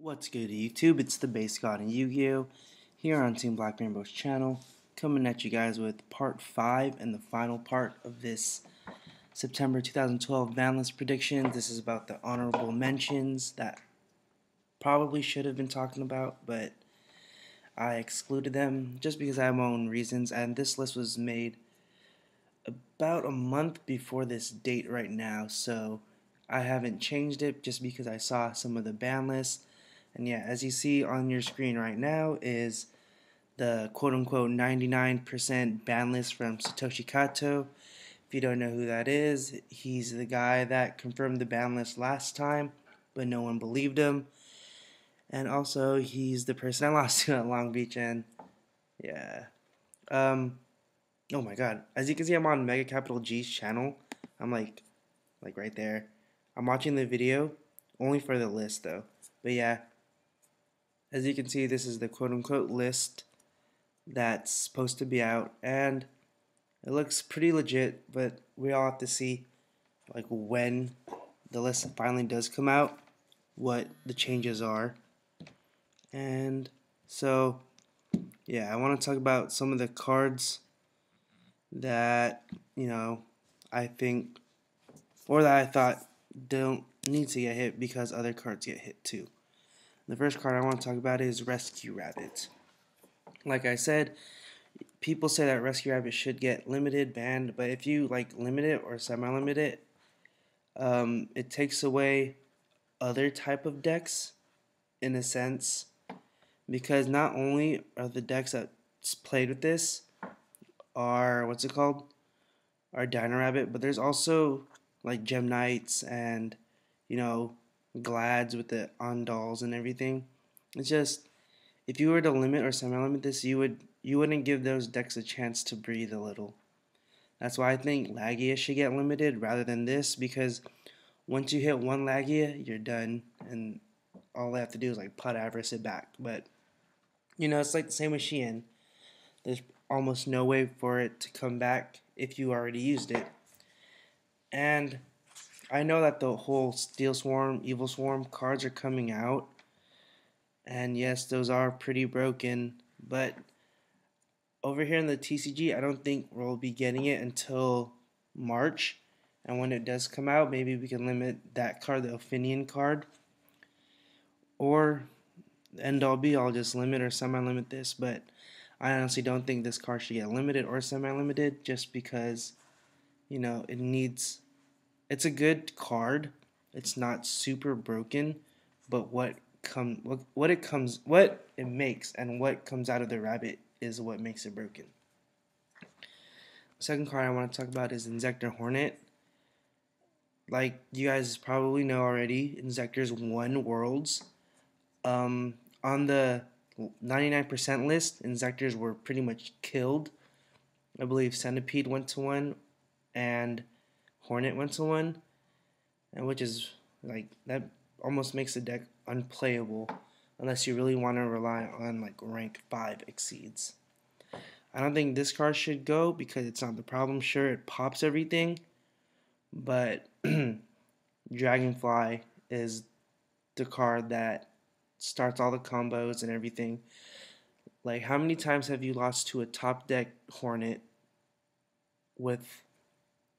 What's good YouTube? It's the Base God and Yu-Gi-Oh! Here on TeamBlackRainbow's channel, coming at you guys with part 5 and the final part of this September 2012 Banlist prediction. This is about the honorable mentions that probably should have been talking about, but I excluded them just because I have my own reasons, and this list was made about a month before this date right now, so I haven't changed it just because I saw some of the ban lists. And yeah, as you see on your screen right now is the quote-unquote 99% ban list from Satoshi Kato. If you don't know who that is, he's the guy that confirmed the ban list last time, but no one believed him. And also, he's the person I lost to at Long Beach, and yeah. Oh my god. As you can see, I'm on Mega Capital G's channel. I'm like right there. I'm watching the video, only for the list though. But yeah. As you can see, this is the quote-unquote list that's supposed to be out, and it looks pretty legit, but we all have to see like when the list finally does come out, what the changes are. And so yeah, I want to talk about some of the cards that, I think, or that I thought don't need to get hit because other cards get hit too. The first card I want to talk about is Rescue Rabbit. Like I said, people say that Rescue Rabbit should get limited, banned, but if you like limit it or semi-limit it, it takes away other type of decks in a sense, because not only are the decks that's played with this are are Dino Rabbit, but there's also like Gem Knights and Glads with the Ondals and everything. It's just, if you were to limit or semi-limit this, you wouldn't give those decks a chance to breathe a little. That's why I think Lagia should get limited rather than this, because once you hit one Lagia, you're done, and all they have to do is like put Avarice it back. But it's like the same with Shein. There's almost no way for it to come back if you already used it. And I know that the whole Steel Swarm, Evil Swarm cards are coming out, and yes, those are pretty broken, but over here in the TCG, I don't think we'll be getting it until March. And when it does come out, maybe we can limit that card, the Ophidian card. Or end all be all, just limit or semi-limit this. But I honestly don't think this card should get limited or semi-limited, just because, it's a good card. It's not super broken, but what it makes and what comes out of the rabbit is what makes it broken. The second card I want to talk about is Inzektor Hornet. Like you guys probably know already, Inzektor's won Worlds. On the 99% list, Inzektors were pretty much killed. I believe Centipede went to 1 and Hornet went to 1, and which is like, that almost makes the deck unplayable unless you really want to rely on like rank 5 exceeds. I don't think this card should go because it's not the problem. Sure, it pops everything, but Dragonfly is the card that starts all the combos and everything. Like, how many times have you lost to a top deck Hornet with,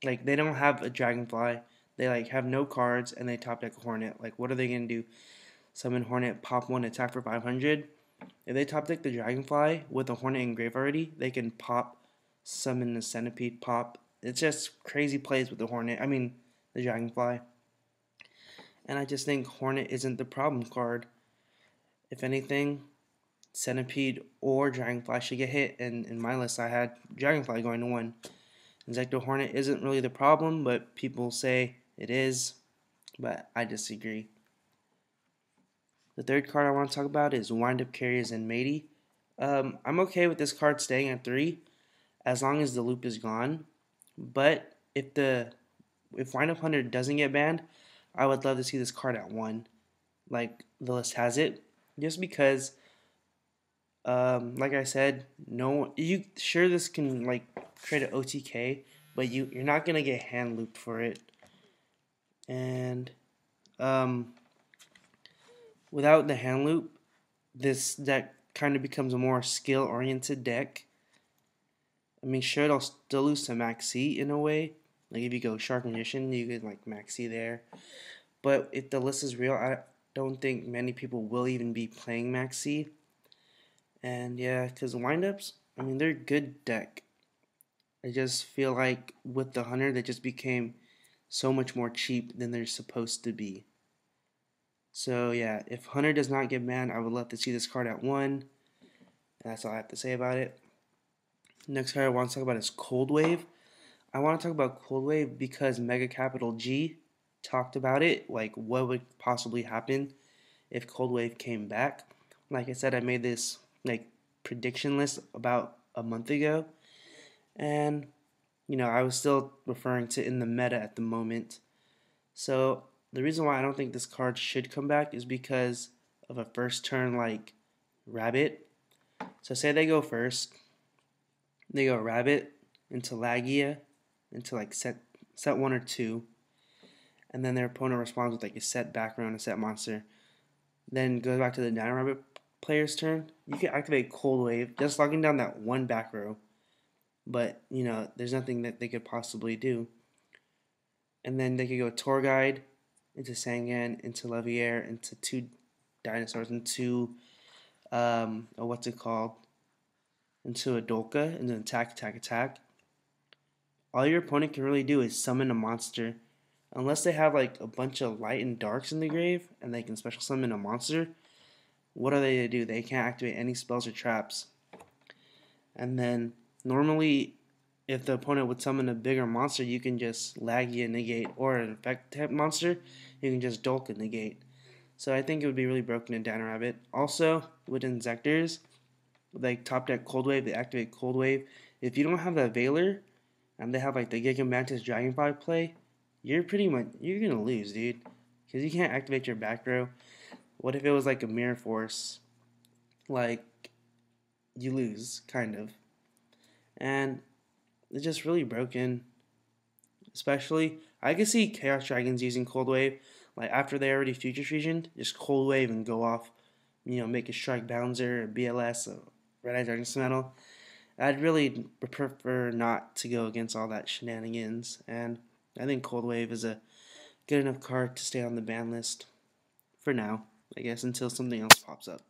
like, they don't have a Dragonfly, they like have no cards and they top deck a Hornet? Like, what are they gonna do? Summon Hornet, pop 1, attack for 500? If they top deck the Dragonfly with a Hornet engraved already, they can pop, summon the Centipede, pop. It's just crazy plays with the Hornet. I mean, the Dragonfly. And I just think Hornet isn't the problem card. If anything, Centipede or Dragonfly should get hit. And in my list, I had Dragonfly going to 1. Inzektor Hornet isn't really the problem, but people say it is. But I disagree. The third card I want to talk about is Wind Up Carriers and Matey. I'm okay with this card staying at 3 as long as the loop is gone. But if Wind Up Hunter doesn't get banned, I would love to see this card at 1, like the list has it. Just because, like I said, sure this can like create an OTK, but you're not gonna get hand looped for it. And Without the hand loop, this deck kind of becomes a more skill-oriented deck. I mean, sure, it'll still lose to Maxi in a way. Like, if you go Shark Magician, you could, like, Maxi there. But if the list is real, I don't think many people will even be playing Maxi. And, yeah, because windups, I mean, they're a good deck. I just feel like with the Hunter, they just became so much more cheap than they're supposed to be. So, yeah, if Hunter does not get banned, I would love to see this card at 1. And that's all I have to say about it. Next card I want to talk about is Cold Wave. I want to talk about Cold Wave because Mega Capital G talked about it, like what would possibly happen if Cold Wave came back. Like I said, I made this like prediction list about a month ago, and I was still referring to in the meta at the moment. So the reason why I don't think this card should come back is because of a first turn like Rabbit. So say they go first, they go Rabbit into Lagia into like set 1 or 2, and then their opponent responds with like a set background, a set monster. Then goes back to the Dino Rabbit player's turn. You can activate Cold Wave, just locking down that one back row. But there's nothing that they could possibly do. And then they could go Tour Guide into Sangan, into Levier, into 2 dinosaurs, into what's it called? Into a Dolka, and then attack. All your opponent can really do is summon a monster. Unless they have like a bunch of light and darks in the grave and they can special summon a monster, what are they to do? They can't activate any spells or traps. And then normally if the opponent would summon a bigger monster, you can just Lagia negate, or an effect type monster, you can just Dolka negate. So I think it would be really broken in Dino Rabbit. Also, with Inzectors, like top deck Cold Wave, they activate Cold Wave. If you don't have that Veiler, and they have like the Gigamantis Dragonfly play, you're gonna lose, dude. Because you can't activate your back row. What if it was like a Mirror Force? Like, you lose, kind of. And it's just really broken. Especially, I could see Chaos Dragons using Cold Wave. Like, after they already Future Fusioned, just Cold Wave and go off. Make a Strike Bouncer, a BLS, a Red Eye Dragon Metal. I'd really prefer not to go against all that shenanigans, and I think Cold Wave is a good enough card to stay on the ban list for now, I guess, until something else pops up.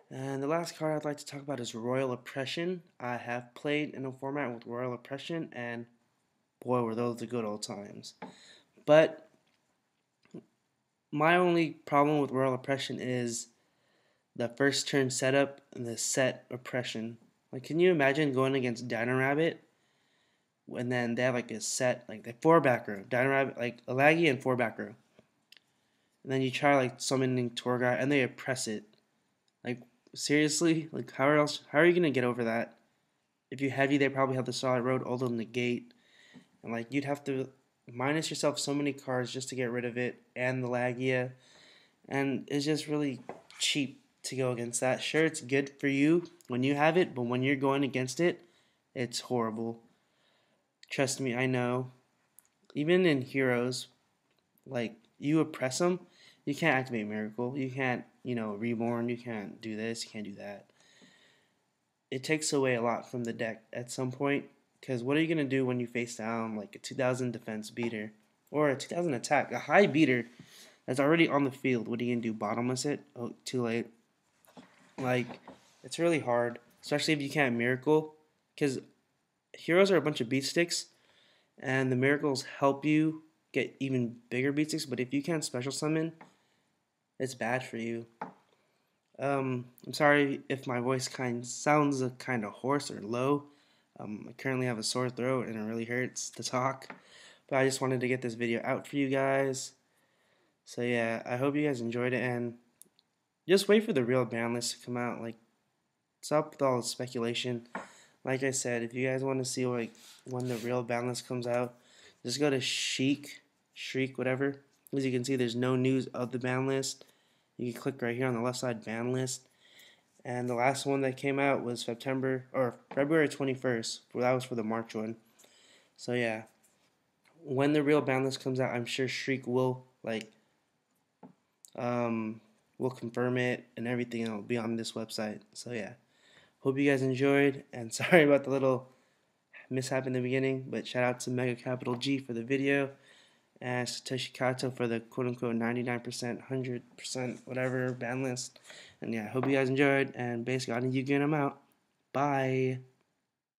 And the last card I'd like to talk about is Royal Oppression. I have played in a format with Royal Oppression, and boy, were those the good old times. But my only problem with Royal Oppression is the first turn setup and the set oppression. Like, can you imagine going against Dino Rabbit, and then they have like a set, like the 4 back row, Dino Rabbit, like a Laggy and 4 back row, and then you try like summoning Tour Guide and they oppress it. Like, seriously, like how are you gonna get over that? If you heavy, they probably have the Solid Road, Ultra Negate, and like you'd have to minus yourself so many cards just to get rid of it, and the Lagia, and it's just really cheap to go against that. Sure, it's good for you when you have it, but when you're going against it, it's horrible. Trust me, I know. Even in Heroes, like, you oppress them, you can't activate Miracle. You can't, Reborn. You can't do this. You can't do that. It takes away a lot from the deck at some point, because what are you going to do when you face down, like, a 2000 defense beater, or a 2000 attack, a high beater that's already on the field? What are you going to do, bottomless it? Oh, too late. Like, it's really hard, especially if you can't Miracle, because Heroes are a bunch of beat sticks, and the Miracles help you get even bigger beat sticks, but if you can't special summon, it's bad for you. I'm sorry if my voice sounds kind of hoarse or low. I currently have a sore throat and it really hurts to talk, but I just wanted to get this video out for you guys. So yeah, I hope you guys enjoyed it, and just wait for the real ban list to come out. Like, stop with all the speculation. Like I said, if you guys want to see like when the real ban list comes out, just go to Shriek, whatever. As you can see, there's no news of the ban list. You can click right here on the left side, ban list. And the last one that came out was February 21st. That was for the March one. So yeah, when the real ban list comes out, I'm sure Shriek will like We'll confirm it and everything, and it'll be on this website. So yeah, hope you guys enjoyed, and sorry about the little mishap in the beginning, but shout out to Mega Capital G for the video, and Satoshi Kato for the quote-unquote 99%, 100%, whatever ban list. And yeah, hope you guys enjoyed, and basically, on you get them out. Bye.